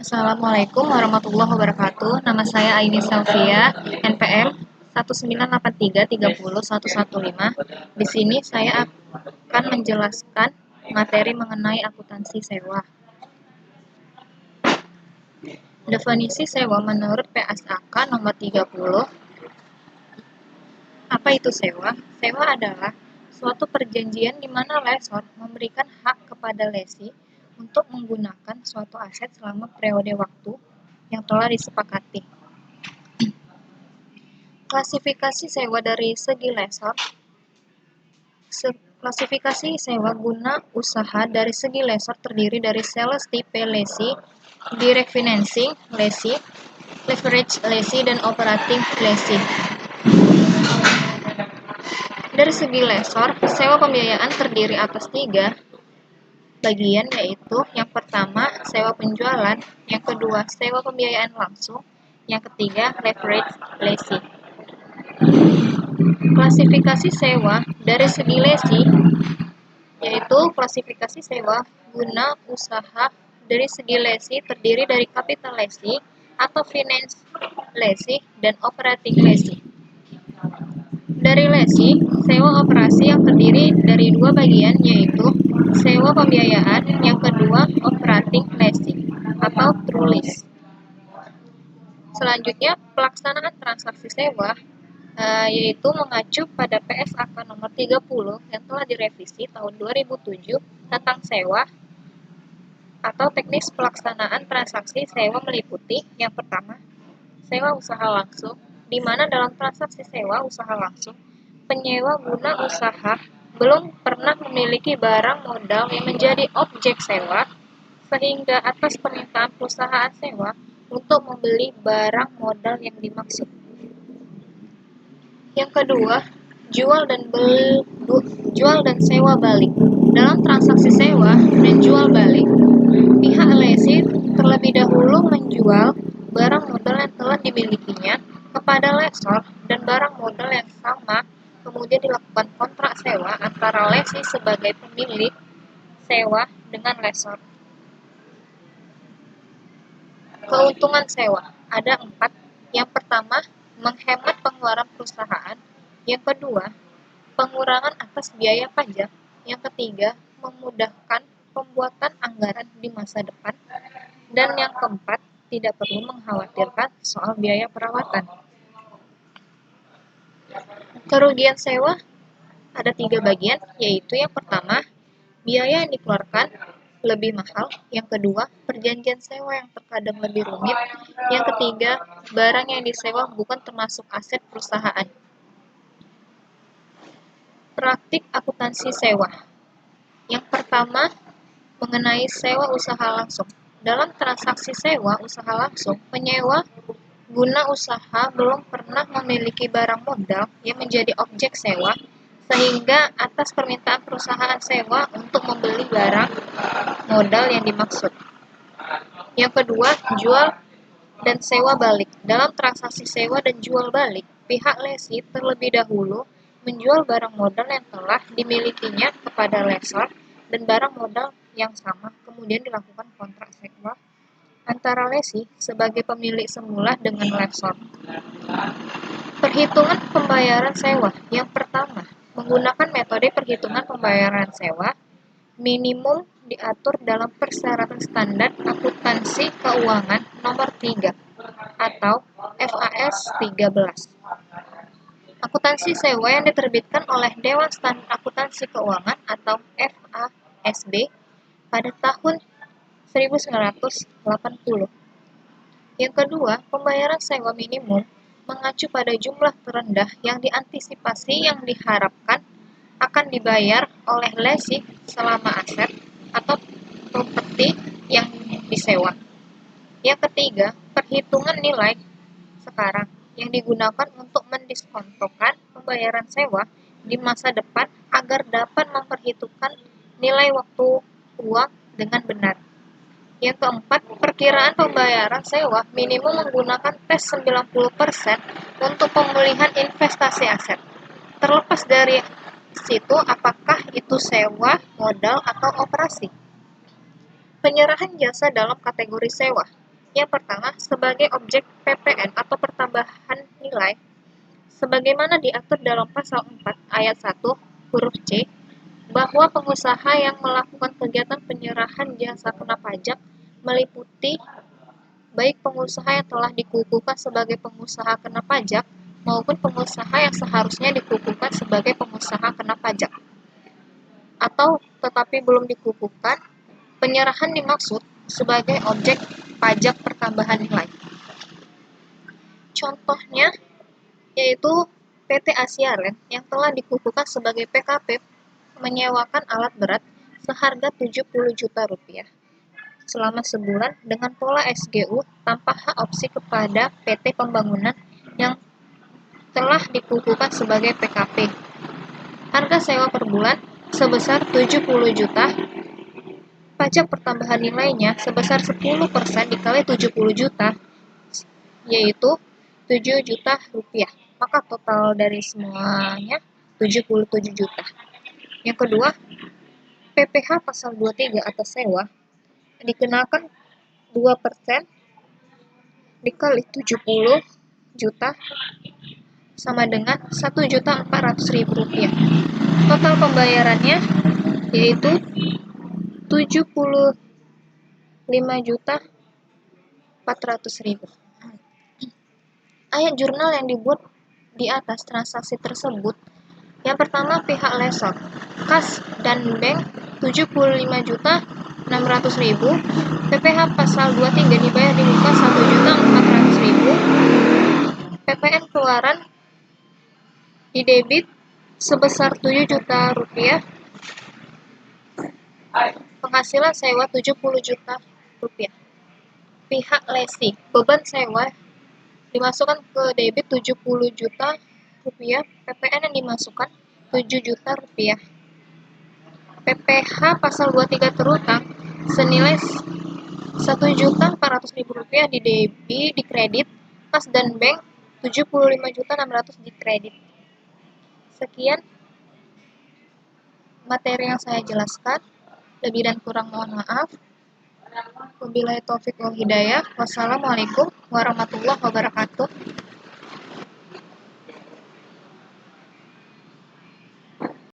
Assalamualaikum warahmatullahi wabarakatuh. Nama saya Aini Salvia, NPM 198330115. Di sini saya akan menjelaskan materi mengenai akuntansi sewa. Definisi sewa menurut PSAK nomor 30. Apa itu sewa? Sewa adalah suatu perjanjian di mana lessor memberikan hak kepada lessee untuk menggunakan suatu aset selama periode waktu yang telah disepakati. Klasifikasi sewa dari segi lessor. Klasifikasi sewa guna usaha dari segi lessor terdiri dari sales type lessee, direct financing lessee, leverage lessee, dan operating lessee. Dari segi lessor, sewa pembiayaan terdiri atas 3 bagian, yaitu yang pertama sewa penjualan, yang kedua sewa pembiayaan langsung, yang ketiga leverage lessee. Klasifikasi sewa dari segi lessee, yaitu klasifikasi sewa guna usaha dari segi lessee terdiri dari capital lessee atau finance lessee dan operating lessee. Dari lessee, sewa operasi yang terdiri dari 2 bagian, yaitu sewa pembiayaan, yang kedua operating lessee atau true lease. Selanjutnya, pelaksanaan transaksi sewa yaitu mengacu pada PSAK nomor 30 yang telah direvisi tahun 2007 tentang sewa atau teknis pelaksanaan transaksi sewa meliputi yang pertama, sewa usaha langsung, di mana dalam transaksi sewa usaha langsung, penyewa guna usaha belum pernah memiliki barang modal yang menjadi objek sewa, sehingga atas permintaan perusahaan sewa untuk membeli barang modal yang dimaksud. Yang kedua, jual dan sewa balik. Dalam transaksi sewa dan jual balik, pihak lessee terlebih dahulu menjual barang modal yang telah dimilikinya kepada lessor dan barang modal yang sama kemudian dilakukan kontrak sewa antara lessee sebagai pemilik sewa dengan lessor. Keuntungan sewa ada 4. Yang pertama, menghemat pengeluaran perusahaan. Yang kedua, pengurangan atas biaya pajak. Yang ketiga, memudahkan pembuatan anggaran di masa depan. Dan yang keempat, tidak perlu mengkhawatirkan soal biaya perawatan. Kerugian sewa ada 3 bagian, yaitu yang pertama, biaya yang dikeluarkan lebih mahal. Yang kedua, perjanjian sewa yang terkadang lebih rumit. Yang ketiga, barang yang disewa bukan termasuk aset perusahaan. Praktik akuntansi sewa. Yang pertama, mengenai sewa usaha langsung. Dalam transaksi sewa usaha langsung, penyewa guna usaha belum pernah memiliki barang modal yang menjadi objek sewa, sehingga atas permintaan perusahaan sewa untuk membeli barang modal yang dimaksud. Yang kedua, jual dan sewa balik. Dalam transaksi sewa dan jual balik, pihak lessee terlebih dahulu menjual barang modal yang telah dimilikinya kepada lessor dan barang modal yang sama kemudian dilakukan kontrak sewa antara lessee sebagai pemilik semula dengan lessor. Perhitungan pembayaran sewa. Yang pertama, menggunakan metode perhitungan pembayaran sewa minimum diatur dalam Persyaratan Standar Akuntansi Keuangan Nomor 3 atau FAS 13. Akuntansi sewa yang diterbitkan oleh Dewan Standar Akuntansi Keuangan atau FASB pada tahun 1980. Yang kedua, pembayaran sewa minimum mengacu pada jumlah terendah yang diantisipasi yang diharapkan akan dibayar oleh lessee selama aset atau properti yang disewa. Yang ketiga, perhitungan nilai sekarang yang digunakan untuk mendiskontokan pembayaran sewa di masa depan agar dapat memperhitungkan nilai waktu uang dengan benar. Yang keempat, perkiraan pembayaran sewa minimum menggunakan tes 90% untuk pemulihan investasi aset. Terlepas dari situ apakah itu sewa, modal, atau operasi. Penyerahan jasa dalam kategori sewa. Yang pertama, sebagai objek PPN atau pertambahan nilai, sebagaimana diatur dalam pasal 4 ayat 1 huruf C, bahwa pengusaha yang melakukan kegiatan penyerahan jasa kena pajak meliputi baik pengusaha yang telah dikukuhkan sebagai pengusaha kena pajak maupun pengusaha yang seharusnya dikukuhkan sebagai pengusaha kena pajak, atau tetapi belum dikukuhkan. Penyerahan dimaksud sebagai objek pajak pertambahan nilai. Contohnya yaitu PT Asiaren yang telah dikukuhkan sebagai PKP menyewakan alat berat seharga 70 juta rupiah selama sebulan dengan pola SGU tanpa hak opsi kepada PT Pembangunan yang telah dikukuhkan sebagai PKP. Harga sewa per bulan sebesar 70 juta, pajak pertambahan nilainya sebesar 10% dikali 70 juta, yaitu 7 juta rupiah. Maka total dari semuanya 77 juta. Yang kedua, PPh pasal 23 atas sewa dikenakan 2% dikali 70 juta sama dengan 1.400.000 rupiah. Total pembayarannya yaitu 75.400.000. Ayat jurnal yang dibuat di atas transaksi tersebut. Yang pertama, pihak lesor, kas dan bank 75.600.000, PPh pasal 23 dibayar di muka 1.400.000, PPN keluaran di debit sebesar 7 juta rupiah, penghasilan sewa 70 juta rupiah. Pihak lesi, beban sewa dimasukkan ke debit 70 juta rupiah, PPN yang dimasukkan 7 juta rupiah. PPh pasal 23 terutang senilai 1.400.000 rupiah di kredit, kas dan bank 75.600 di kredit. Sekian materi yang saya jelaskan, lebih dan kurang mohon maaf. Wabillahi taufiq wal hidayah. Wassalamualaikum warahmatullahi wabarakatuh.